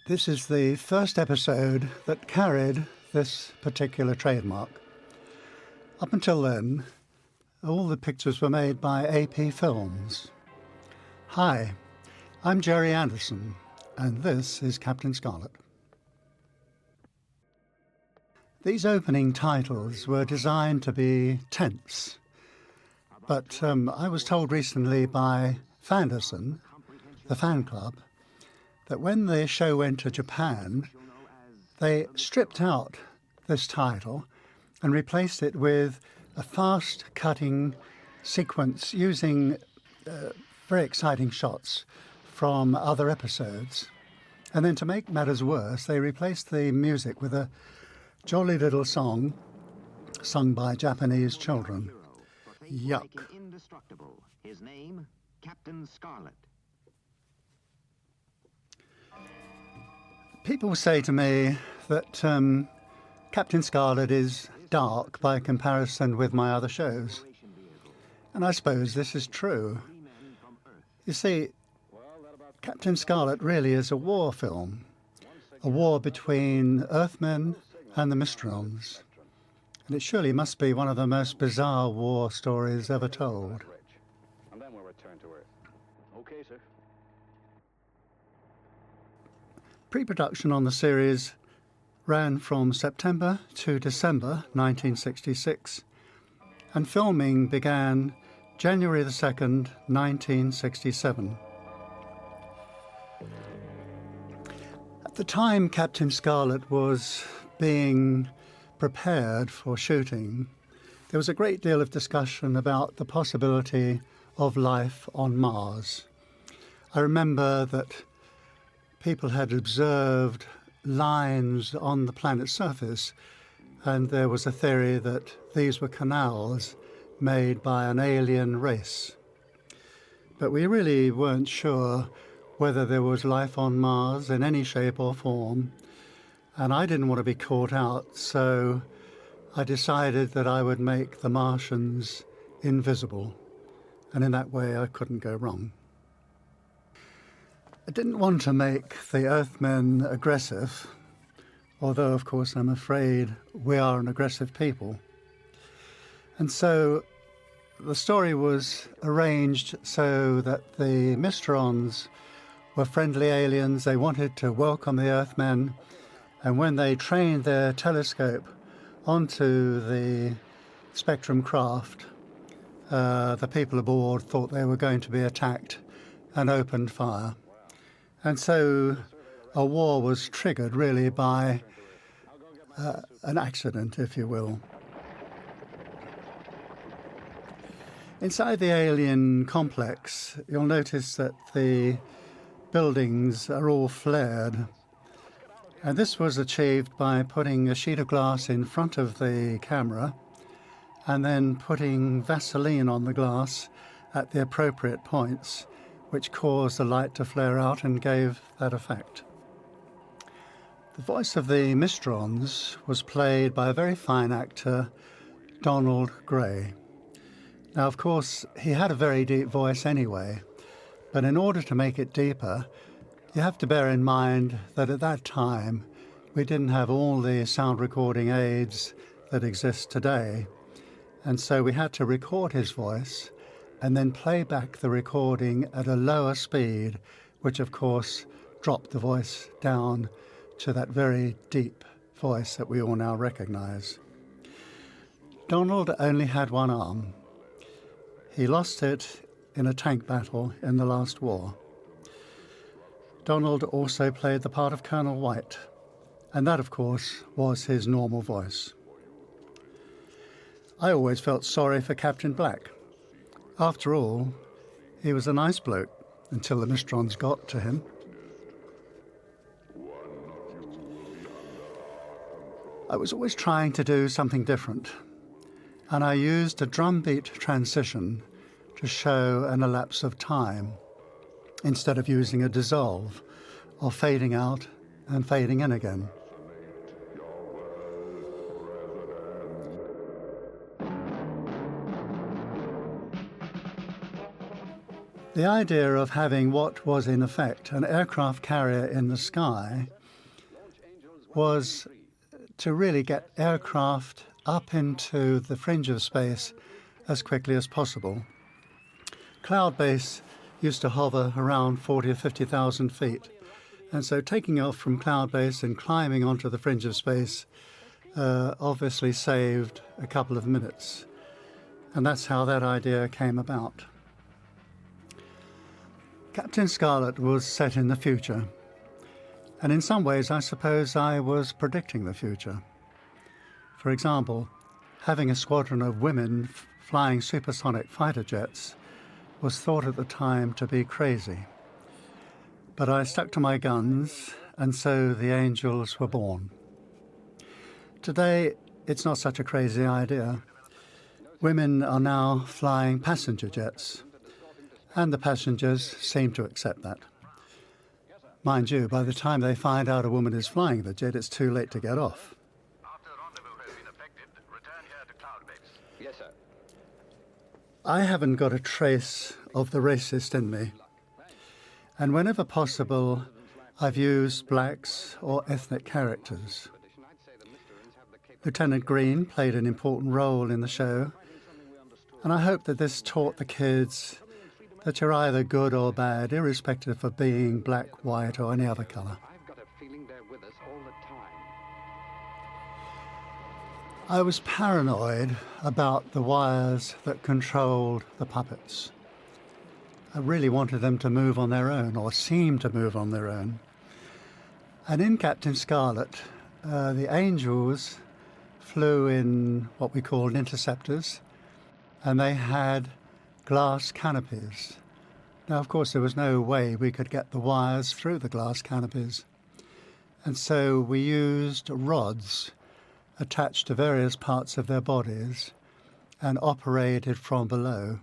This is the first episode that carried this particular trademark. Up until then, all the pictures were made by AP Films. Hi, I'm Gerry Anderson, and this is Captain Scarlet. These opening titles were designed to be tense, but I was told recently by Fanderson, the fan club, that when the show went to Japan, they stripped out this title and replaced it with a fast-cutting sequence using very exciting shots from other episodes. And then to make matters worse, they replaced the music with a jolly little song sung by Japanese children. Yuck. Indestructible. His name, Captain Scarlet. People say to me that Captain Scarlet is dark by comparison with my other shows. And I suppose this is true. You see, Captain Scarlet really is a war film. A war between Earthmen and the Mysterons. And it surely must be one of the most bizarre war stories ever told. And then we'll return to Earth. Okay, sir. Pre-production on the series ran from September to December 1966, and filming began January the 2nd, 1967. At the time Captain Scarlet was being prepared for shooting, there was a great deal of discussion about the possibility of life on Mars. I remember that people had observed lines on the planet's surface, and there was a theory that these were canals made by an alien race. But we really weren't sure whether there was life on Mars in any shape or form, and I didn't want to be caught out, so I decided that I would make the Martians invisible, and in that way I couldn't go wrong. I didn't want to make the Earthmen aggressive, although, of course, I'm afraid we are an aggressive people. And so the story was arranged so that the Mysterons were friendly aliens. They wanted to welcome the Earthmen, and when they trained their telescope onto the Spectrum craft, the people aboard thought they were going to be attacked and opened fire. And so a war was triggered really by an accident, if you will. Inside the alien complex, you'll notice that the buildings are all flared. And this was achieved by putting a sheet of glass in front of the camera and then putting Vaseline on the glass at the appropriate points, which caused the light to flare out and gave that effect. The voice of the Mysterons was played by a very fine actor, Donald Gray. Now, of course, he had a very deep voice anyway, but in order to make it deeper, you have to bear in mind that at that time, we didn't have all the sound recording aids that exist today, and so we had to record his voice and then play back the recording at a lower speed, which of course dropped the voice down to that very deep voice that we all now recognize. Donald only had one arm. He lost it in a tank battle in the last war. Donald also played the part of Colonel White, and that of course was his normal voice. I always felt sorry for Captain Black. After all, he was a nice bloke until the Mysterons got to him. I was always trying to do something different, and I used a drumbeat transition to show an elapse of time, instead of using a dissolve, or fading out and fading in again. The idea of having what was in effect an aircraft carrier in the sky was to really get aircraft up into the fringe of space as quickly as possible. Cloudbase used to hover around 40 or 50,000 feet. And so taking off from Cloudbase and climbing onto the fringe of space obviously saved a couple of minutes. And that's how that idea came about. Captain Scarlet was set in the future. And in some ways, I suppose I was predicting the future. For example, having a squadron of women flying supersonic fighter jets was thought at the time to be crazy. But I stuck to my guns, and so the Angels were born. Today, it's not such a crazy idea. Women are now flying passenger jets, and the passengers seem to accept that. Mind you, by the time they find out a woman is flying the jet, it's too late to get off. After the rendezvous has been effected, return here to Cloudbase. Yes, sir. I haven't got a trace of the racist in me. And whenever possible, I've used blacks or ethnic characters. Lieutenant Green played an important role in the show, and I hope that this taught the kids that you're either good or bad, irrespective of being black, white, or any other colour. I've got a feeling they're with us all the time. I was paranoid about the wires that controlled the puppets. I really wanted them to move on their own, or seem to move on their own. And in Captain Scarlet, the Angels flew in what we called interceptors, and they had glass canopies. Now, of course, there was no way we could get the wires through the glass canopies. And so we used rods attached to various parts of their bodies and operated from below.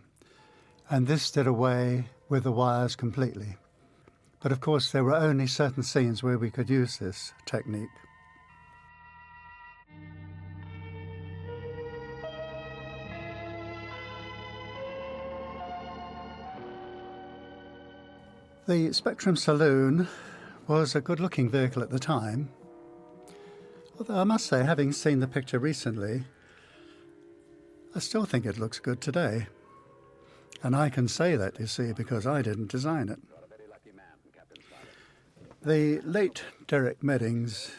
And this did away with the wires completely. But of course, there were only certain scenes where we could use this technique. The Spectrum Saloon was a good-looking vehicle at the time. Although I must say, having seen the picture recently, I still think it looks good today. And I can say that, you see, because I didn't design it. The late Derek Meddings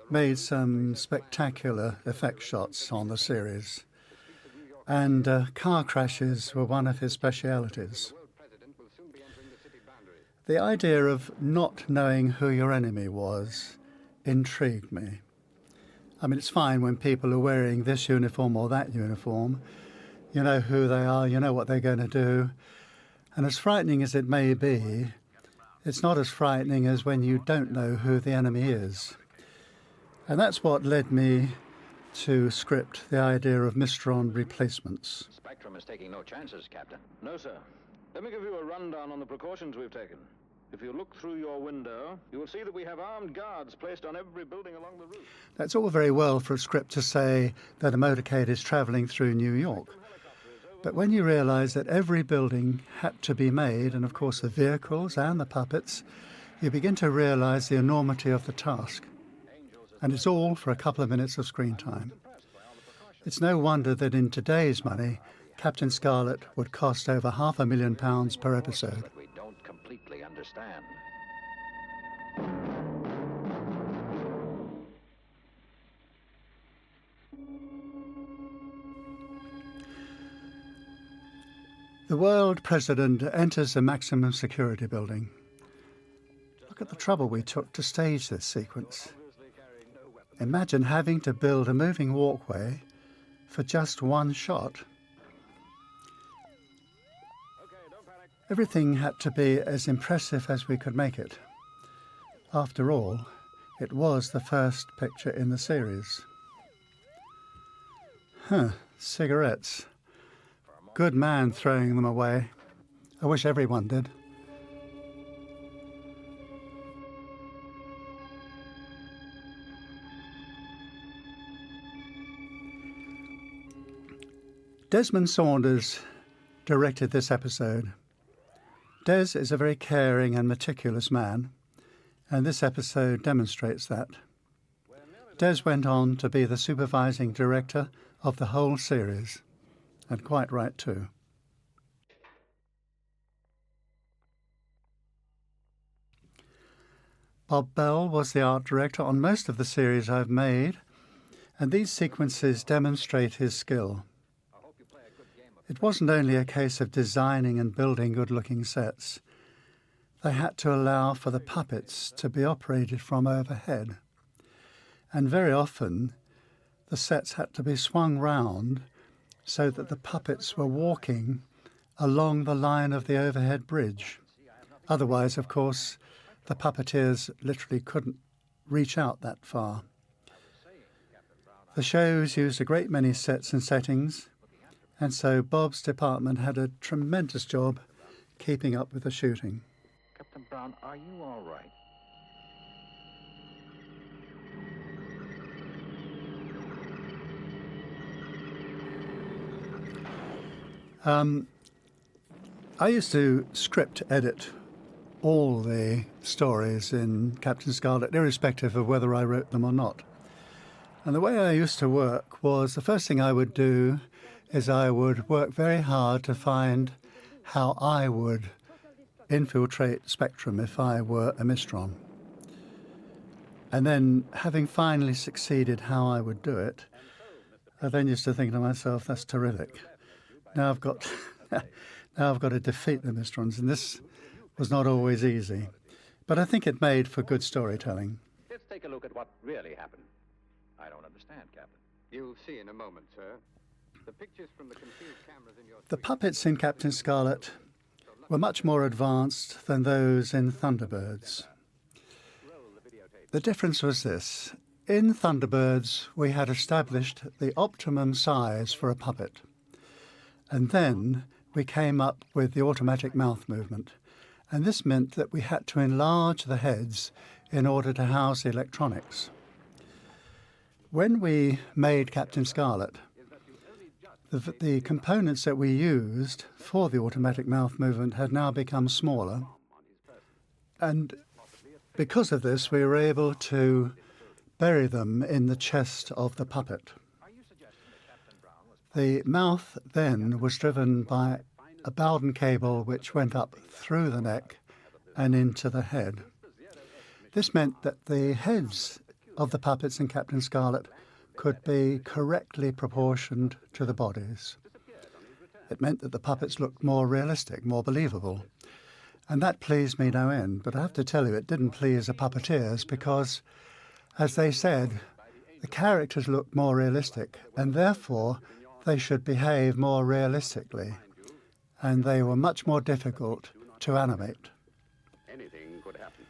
made some spectacular effect shots on the series, and car crashes were one of his specialities. The idea of not knowing who your enemy was intrigued me. I mean, it's fine when people are wearing this uniform or that uniform. You know who they are, you know what they're going to do. And as frightening as it may be, it's not as frightening as when you don't know who the enemy is. And that's what led me to script the idea of Mysteron replacements. Spectrum is taking no chances, Captain. No, sir. Let me give you a rundown on the precautions we've taken. If you look through your window, you will see that we have armed guards placed on every building along the route. That's all very well for a script to say that a motorcade is travelling through New York. But when you realise that every building had to be made, and of course the vehicles and the puppets, you begin to realise the enormity of the task. And it's all for a couple of minutes of screen time. It's no wonder that in today's money, Captain Scarlet would cost over £500,000 per episode. We don't completely understand. The world president enters a maximum security building. Look at the trouble we took to stage this sequence. Imagine having to build a moving walkway for just one shot. Everything had to be as impressive as we could make it. After all, it was the first picture in the series. Cigarettes. Good man throwing them away. I wish everyone did. Desmond Saunders directed this episode. Des is a very caring and meticulous man, and this episode demonstrates that. Des went on to be the supervising director of the whole series, and quite right too. Bob Bell was the art director on most of the series I've made, and these sequences demonstrate his skill. It wasn't only a case of designing and building good-looking sets. They had to allow for the puppets to be operated from overhead. And very often, the sets had to be swung round so that the puppets were walking along the line of the overhead bridge. Otherwise, of course, the puppeteers literally couldn't reach out that far. The shows used a great many sets and settings, and so Bob's department had a tremendous job keeping up with the shooting. Captain Brown, are you all right? I used to script edit all the stories in Captain Scarlet, irrespective of whether I wrote them or not. And the way I used to work was, the first thing I would do is I would work very hard to find how I would infiltrate Spectrum if I were a Mysteron. And then, having finally succeeded how I would do it, I then used to think to myself, that's terrific. Now I've got to defeat the Mysterons, and this was not always easy. But I think it made for good storytelling. Let's take a look at what really happened. I don't understand, Captain. You'll see in a moment, sir. The pictures from the confused cameras in your... The puppets in Captain Scarlet were much more advanced than those in Thunderbirds. The difference was this. In Thunderbirds, we had established the optimum size for a puppet. And then we came up with the automatic mouth movement. And this meant that we had to enlarge the heads in order to house the electronics. When we made Captain Scarlet, the components that we used for the automatic mouth movement had now become smaller. And because of this, we were able to bury them in the chest of the puppet. The mouth then was driven by a Bowden cable which went up through the neck and into the head. This meant that the heads of the puppets in Captain Scarlet could be correctly proportioned to the bodies. It meant that the puppets looked more realistic, more believable. And that pleased me no end. But I have to tell you, it didn't please the puppeteers because, as they said, the characters looked more realistic, and therefore they should behave more realistically. And they were much more difficult to animate. Anything could happen.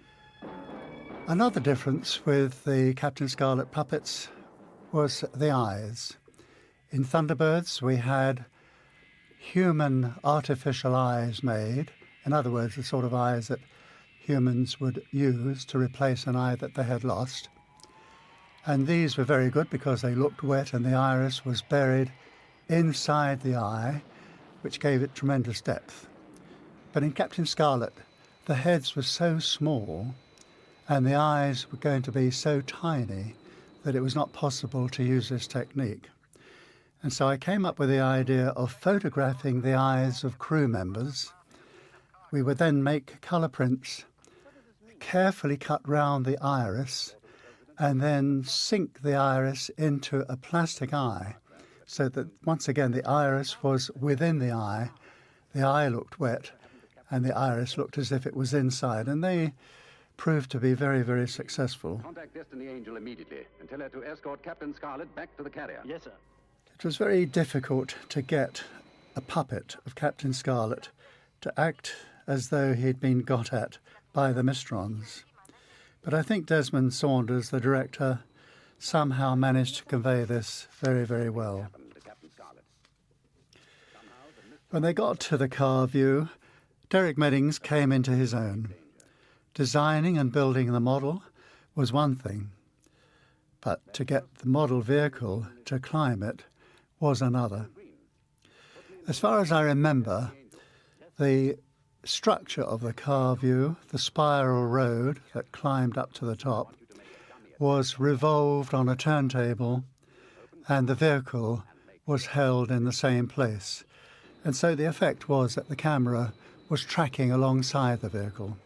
Another difference with the Captain Scarlet puppets was the eyes. In Thunderbirds, we had human artificial eyes made. In other words, the sort of eyes that humans would use to replace an eye that they had lost. And these were very good because they looked wet and the iris was buried inside the eye, which gave it tremendous depth. But in Captain Scarlet, the heads were so small and the eyes were going to be so tiny that it was not possible to use this technique. And so I came up with the idea of photographing the eyes of crew members. We would then make colour prints, carefully cut round the iris, and then sink the iris into a plastic eye, so that once again the iris was within the eye looked wet, and the iris looked as if it was inside. And they proved to be very, very successful. Contact Destiny Angel immediately and tell her to escort Captain Scarlet back to the carrier. Yes, sir. It was very difficult to get a puppet of Captain Scarlet to act as though he'd been got at by the Mysterons. But I think Desmond Saunders, the director, somehow managed to convey this very, very well. When they got to the car view, Derek Meddings came into his own. Designing and building the model was one thing, but to get the model vehicle to climb it was another. As far as I remember, the structure of the car view, the spiral road that climbed up to the top, was revolved on a turntable and the vehicle was held in the same place. And so the effect was that the camera was tracking alongside the vehicle.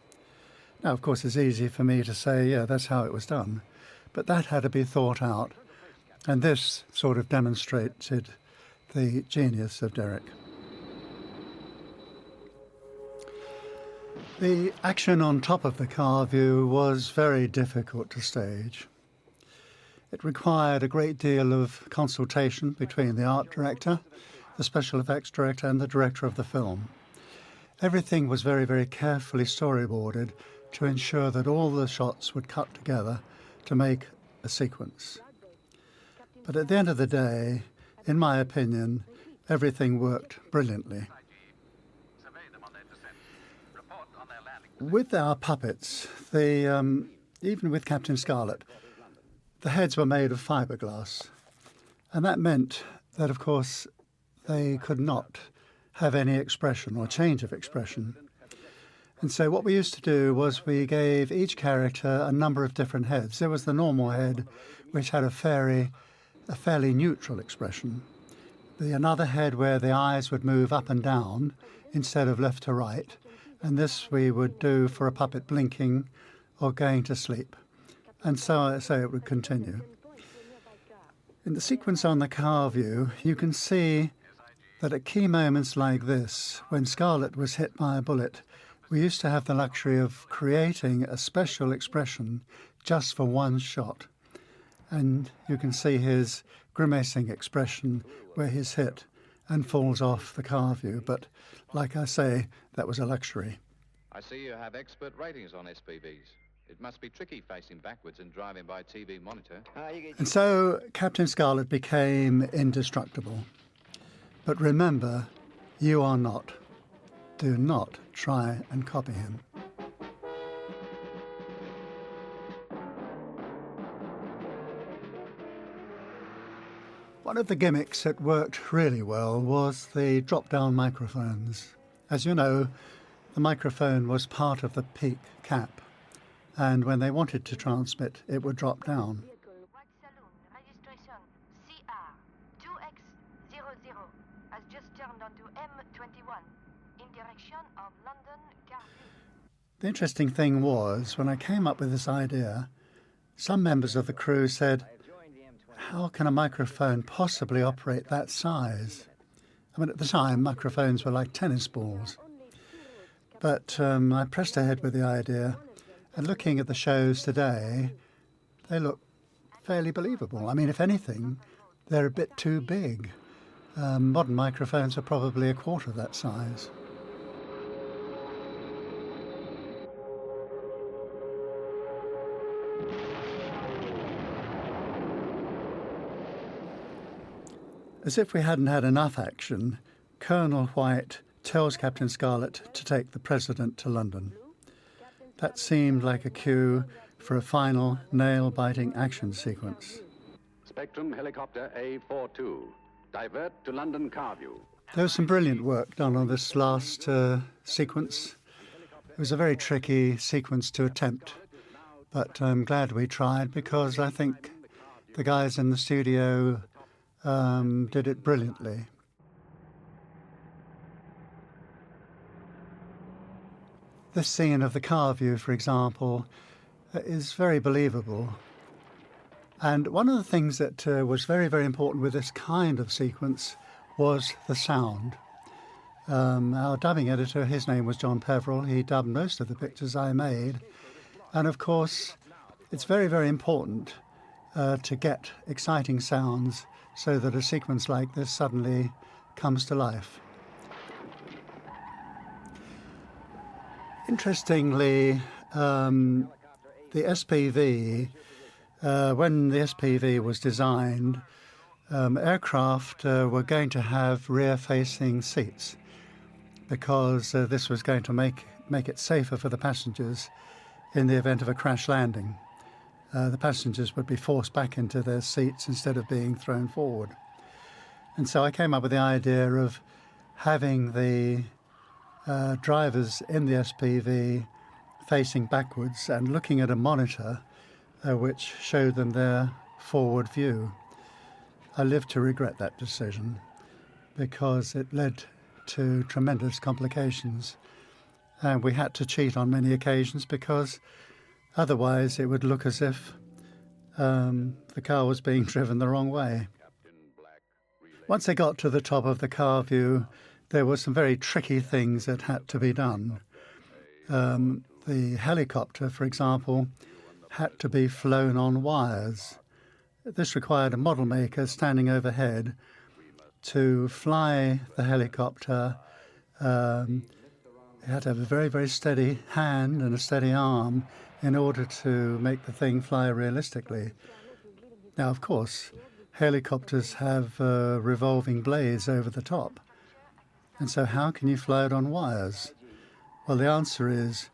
Now, of course, it's easy for me to say, yeah, that's how it was done. But that had to be thought out. And this sort of demonstrated the genius of Derek. The action on top of the car view was very difficult to stage. It required a great deal of consultation between the art director, the special effects director, and the director of the film. Everything was very, very carefully storyboarded to ensure that all the shots would cut together to make a sequence. But at the end of the day, in my opinion, everything worked brilliantly. With our puppets, even with Captain Scarlet, the heads were made of fiberglass. And that meant that, of course, they could not have any expression or change of expression. And so what we used to do was we gave each character a number of different heads. There was the normal head, which had a fairly neutral expression. Another head where the eyes would move up and down instead of left to right. And this we would do for a puppet blinking or going to sleep. And so it would continue. In the sequence on the car view, you can see that at key moments like this, when Scarlet was hit by a bullet, we used to have the luxury of creating a special expression just for one shot. And you can see his grimacing expression where he's hit and falls off the car view. But like I say, that was a luxury. I see you have expert ratings on SPVs. It must be tricky facing backwards and driving by TV monitor. And so Captain Scarlet became indestructible. But remember, you are not. Do not try and copy him. One of the gimmicks that worked really well was the drop-down microphones. As you know, the microphone was part of the peak cap, and when they wanted to transmit, it would drop down. Registration CR2X00 has just turned onto M21 in direction of London Garview. The interesting thing was, when I came up with this idea, some members of the crew said, how can a microphone possibly operate that size? I mean, at the time, microphones were like tennis balls. But I pressed ahead with the idea, and looking at the shows today, they look fairly believable. I mean, if anything, they're a bit too big. Modern microphones are probably a quarter of that size. As if we hadn't had enough action, Colonel White tells Captain Scarlet to take the President to London. That seemed like a cue for a final nail-biting action sequence. Spectrum helicopter A42. Divert to London Carview. There was some brilliant work done on this last sequence. It was a very tricky sequence to attempt, but I'm glad we tried because I think the guys in the studio did it brilliantly. This scene of the car view, for example, is very believable. And one of the things that was very, very important with this kind of sequence was the sound. Our dubbing editor, his name was John Peverell. He dubbed most of the pictures I made. And of course, it's very, very important to get exciting sounds so that a sequence like this suddenly comes to life. Interestingly, the SPV, when the SPV was designed, aircraft were going to have rear-facing seats because this was going to make it safer for the passengers in the event of a crash landing. The passengers would be forced back into their seats instead of being thrown forward. And so I came up with the idea of having the drivers in the SPV facing backwards and looking at a monitor which showed them their forward view. I live to regret that decision because it led to tremendous complications. And we had to cheat on many occasions because otherwise it would look as if the car was being driven the wrong way. Once they got to the top of the car view, there were some very tricky things that had to be done. The helicopter, for example, had to be flown on wires. This required a model maker standing overhead to fly the helicopter. You had to have a very, very steady hand and a steady arm in order to make the thing fly realistically. Now, of course, helicopters have revolving blades over the top. And so how can you fly it on wires? Well, the answer is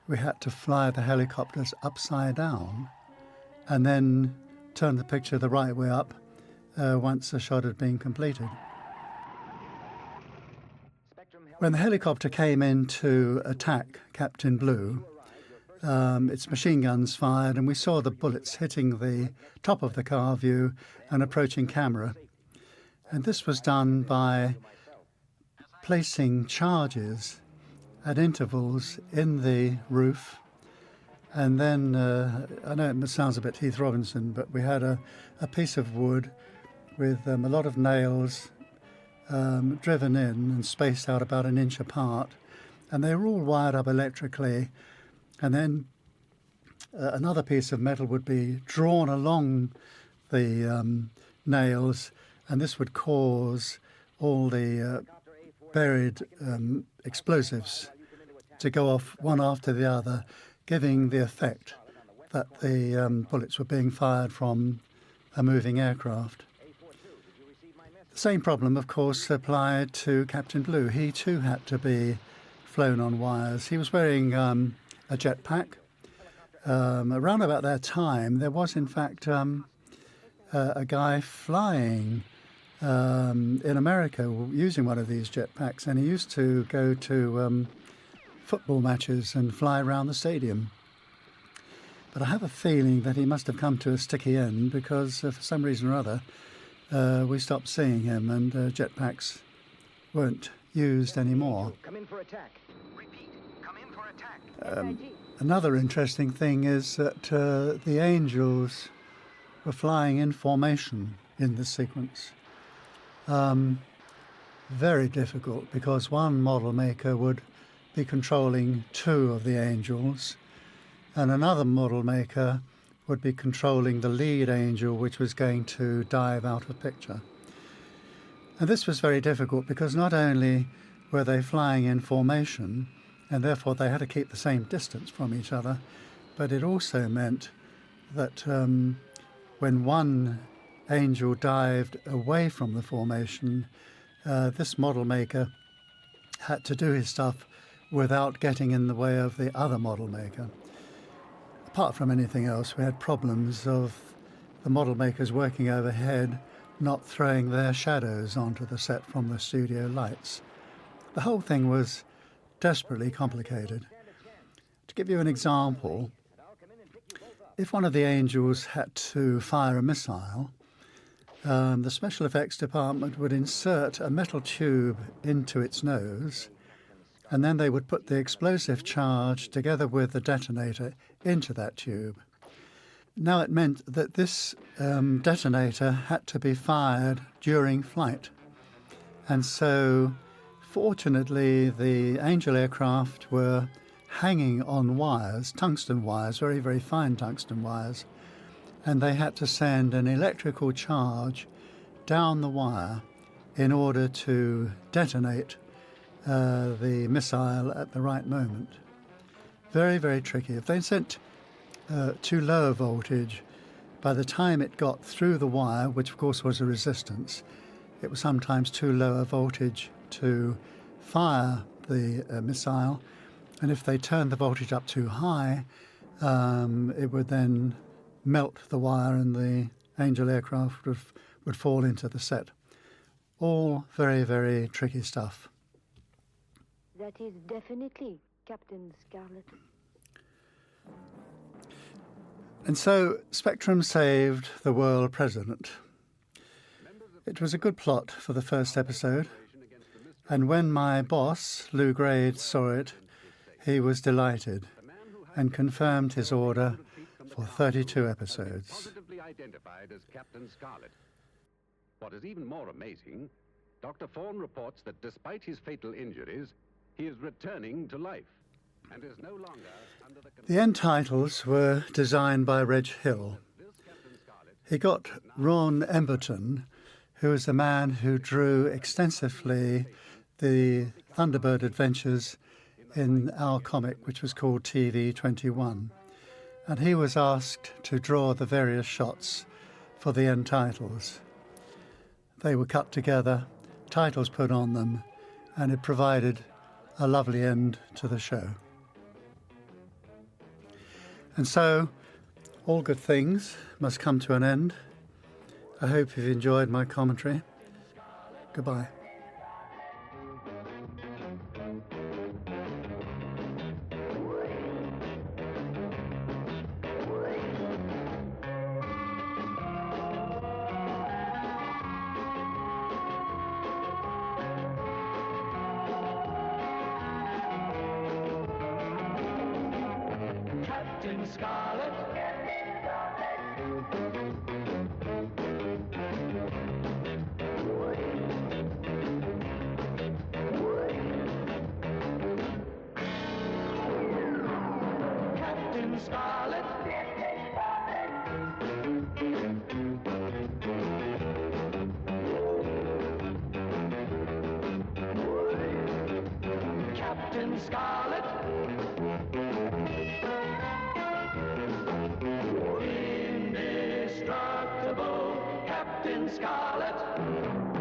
we had to fly the helicopters upside down and then turn the picture the right way up once the shot had been completed. When the helicopter came in to attack Captain Blue, its machine guns fired and we saw the bullets hitting the top of the car view and approaching camera. And this was done by placing charges at intervals in the roof. And then, I know it sounds a bit Heath Robinson, but we had a piece of wood with a lot of nails driven in and spaced out about an inch apart. And they were all wired up electrically. And then another piece of metal would be drawn along the nails, and this would cause all the buried explosives to go off one after the other, giving the effect that the bullets were being fired from a moving aircraft. The same problem, of course, applied to Captain Blue. He too had to be flown on wires. He was wearing a jetpack. Around about that time, there was in fact a guy flying in America using one of these jetpacks, and he used to go to football matches and fly around the stadium. But I have a feeling that he must have come to a sticky end because for some reason or other we stopped seeing him and jetpacks weren't used anymore. Come in for attack. Repeat, come in for attack. Another interesting thing is that the Angels were flying in formation in this sequence. Very difficult because one model maker would be controlling two of the Angels and another model maker would be controlling the lead Angel, which was going to dive out of picture. And this was very difficult because not only were they flying in formation, and therefore they had to keep the same distance from each other, but it also meant that when one Angel dived away from the formation, this model maker had to do his stuff without getting in the way of the other model maker. Apart from anything else, we had problems of the model makers working overhead not throwing their shadows onto the set from the studio lights. The whole thing was desperately complicated. To give you an example, if one of the Angels had to fire a missile, the special effects department would insert a metal tube into its nose, and then they would put the explosive charge together with the detonator into that tube. Now it meant that this detonator had to be fired during flight. And so, fortunately, the Angel aircraft were hanging on wires, tungsten wires, very, very fine tungsten wires, and they had to send an electrical charge down the wire in order to detonate the missile at the right moment. Very, very tricky. If they sent too low a voltage, by the time it got through the wire, which of course was a resistance, it was sometimes too low a voltage to fire the missile, and if they turned the voltage up too high, it would then melt the wire and the Angel aircraft would fall into the set. All very, very tricky stuff. That is definitely Captain Scarlet. And so Spectrum saved the world president. It was a good plot for the first episode, and when my boss, Lou Grade, saw it, he was delighted and confirmed his order for 32 episodes. Positively identified as Captain Scarlet. What is even more amazing, Dr. Fawn reports that despite his fatal injuries, he is returning to life and is no longer under the The end titles were designed by Reg Hill. He got Ron Emberton, who is the man who drew extensively the Thunderbird adventures in our comic, which was called TV 21. And he was asked to draw the various shots for the end titles. They were cut together, titles put on them, and it provided a lovely end to the show. And so, all good things must come to an end. I hope you've enjoyed my commentary. Goodbye. Captain Scarlet. Captain Scarlet. Captain Scarlet. Indestructible Captain Scarlet.